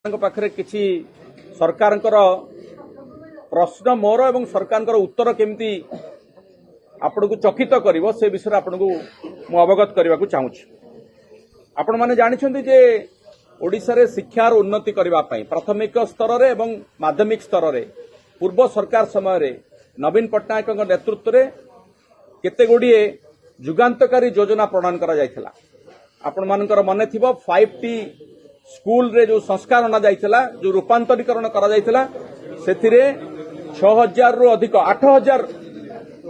पाखरे किसी सरकार प्रश्न मोर एवं सरकार उत्तर केमती आपण को चकित कर से विषय आपण को अवगत करने को चाहूँगी। आपण मैंने जानते जे ओडिशा रे शिक्षार उन्नति करने प्राथमिक स्तर रे एवं माध्यमिक स्तर रे पूर्व सरकार समय रे नवीन पट्टनायक नेतृत्व रे केते गुड़िए जुगांतकारी योजना प्रणयन करा जायथिला। आपण मानकर मने थिबो 5T स्कूल रे जो संस्कार अना जायथिला जो रूपांतरीकरण करा जायथिला सेथिरे 6000 रु अधिक 8000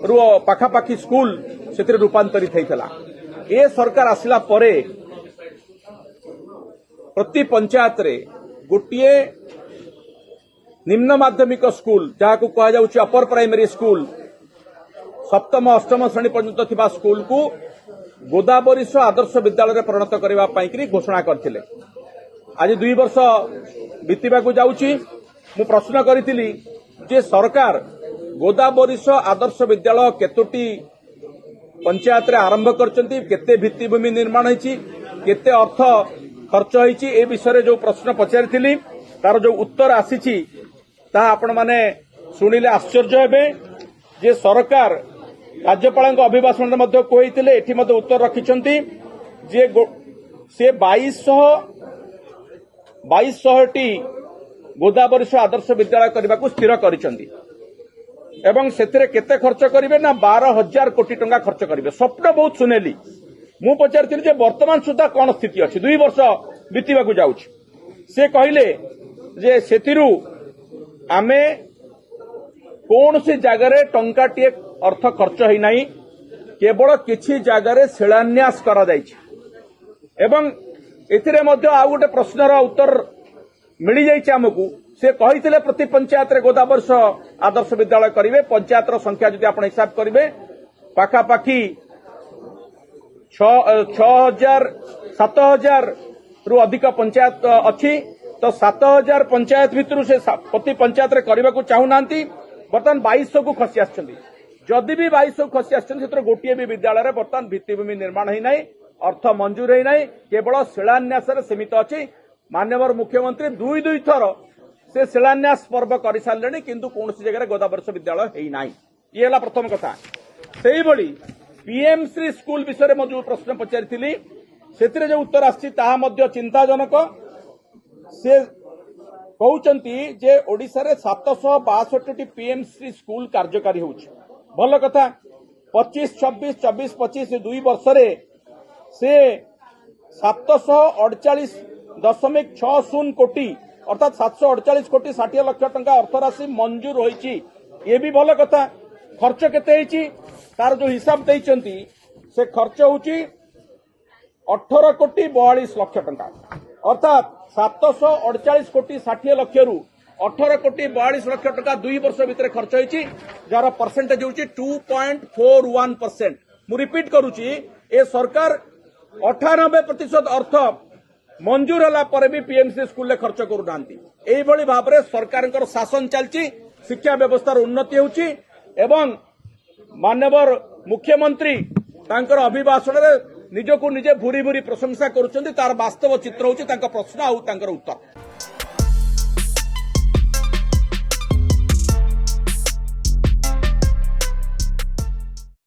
रु पाखापाखी स्कूल सेथिरे रूपांतरित हेइथिला। ए सरकार आसिला परे प्रति पंचायत रे गोटिए निम्न माध्यमिक स्कूल जहां को कहा जाउछि अपर प्राइमरी स्कूल सप्तम अष्टम श्रेणी पर्यंत थिबा स्कूल को गोदावरीश आदर्श विद्यालय परिणत करने घोषणा करथिले। आज 2 वर्ष बीतवा को जाउछि मु प्रश्न करिथिली जे सरकार गोदावरीश आदर्श विद्यालय केतोटी पंचायत रे आरंभ करचंती केते भित्तिभूमि निर्माण होईछि केते अर्थ खर्च होईछि ए विषय जो प्रश्न पचारिथिली तार जो उत्तर आसीछि ता आपण माने सुनिले आश्चर्य हेबे जे सरकार राज्यपाल अभिभाषण में कहते एटी उत्तर रखिंट जे से 2200 गोदावरीश आदर्श विद्यालय करने को स्थिर कर केते खर्च करेंगे ना 12,000 कोटी टंका खर्च करेंगे। स्वप्न बहुत सुनेली मु पचारि जे वर्तमान सुधा कौन स्थिति अच्छी 2 वर्ष बीतवा को जाउछि से कहले जे सेतिरु आमे कौन सी जगार टंकाटे अर्थ खर्च है नहीं केवल किछि जगार शिलान्यास करा जायछि एवं एथिरे मध्य आ गोटे प्रश्नर उत्तर मिल जायछि हमकु से कहिथिले प्रति पंचायत रे गोदावरीश आदर्श विद्यालय करिवे पंचायत रो संख्या जदि आपण हिसाब करिवे पाखापाखी 6000 7000 रु अधिक पंचायत अच्छी तो 7000 पंचायत भितर से प्रति पंचायत रे करबा को चाहुनांती बर्तमान 2200 को खसी आछंती जदि भी 2200 खसी आछंती सेतर गोटिए भी विद्यालय रे बर्तमान भित्तिभूमि निर्माण है नहीं अर्थ मंजूर है नहीं केवल शिलान्यास रे सीमित अछि। माननीय मुख्यमंत्री 2 थर से शिलान्यास पर्व कर सारे किंतु कौन सी जगह गोदावरीश विद्यालय है नहीं। ये है प्रथम कथा। सेही भली पीएम श्री स्कूल विषय में जो प्रश्न पचारि से जो उत्तर आछि ताहा मध्य चिंताजनक। से कहउचंती जे ओडिशा रे 762 पीएम श्री स्कूल कार्यकारी होउछि भल कथा 25 26 24 25 2 वर्ष रे से 748.60 कोटी अर्थात 748 कोटी 60 लाख टंका अर्थराशि मंजूर होइछि। ये भी भल कथा। खर्च केते होइछि तार जो हिसाब दैचंती से खर्च होउछि 18 कोटी 42 लाख टंका अर्थात 748 कोटी 60 लाख रु 18 कोटी 42 लाख टंका 2 वर्ष भितर खर्च होइछि जार परसेंटेज होउछि 2.41%। मु रिपीट करूछि ए सरकार 98% अर्थ मंजूर होला पर भी पीएमसी स्कूल खर्च करूनांती। एही भली भाबरे सरकारकर शासन चलछि शिक्षा व्यवस्थार उन्नति होउछि एवं माननीय मुख्यमंत्री तांकर अभिभाषण रे निजको निजे भूरी भूरी प्रशंसा करुछंती तार वास्तव चित्र होउछि तांका प्रश्न आउ तांकर उत्तर।